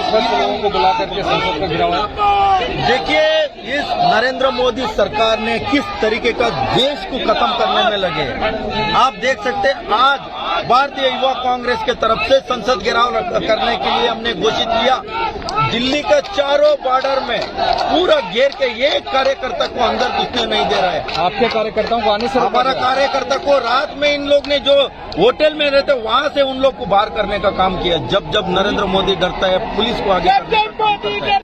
अस्वस्थ लोगों को बुला करके संसद का घेराव है। देखिए, इस नरेंद्र मोदी सरकार ने किस तरीके का देश को खत्म करने में लगे। आप देख सकते हैं, आज भारतीय युवा कांग्रेस के तरफ से संसद घेराव करने के लिए हमने घोषित किया। दिल्ली के चारों बॉर्डर में पूरा घेर के एक कार्यकर्ता को अंदर घुसने नहीं दे रहा है। आपके कार्यकर्ताओं को आने से रोका हमारा गया। कार्यकर्ता को रात में इन लोग ने जो होटल में रहते वहां से उन लोग को बाहर करने का काम किया। जब जब नरेंद्र मोदी डरता है, पुलिस को आगे करने का काम करता है।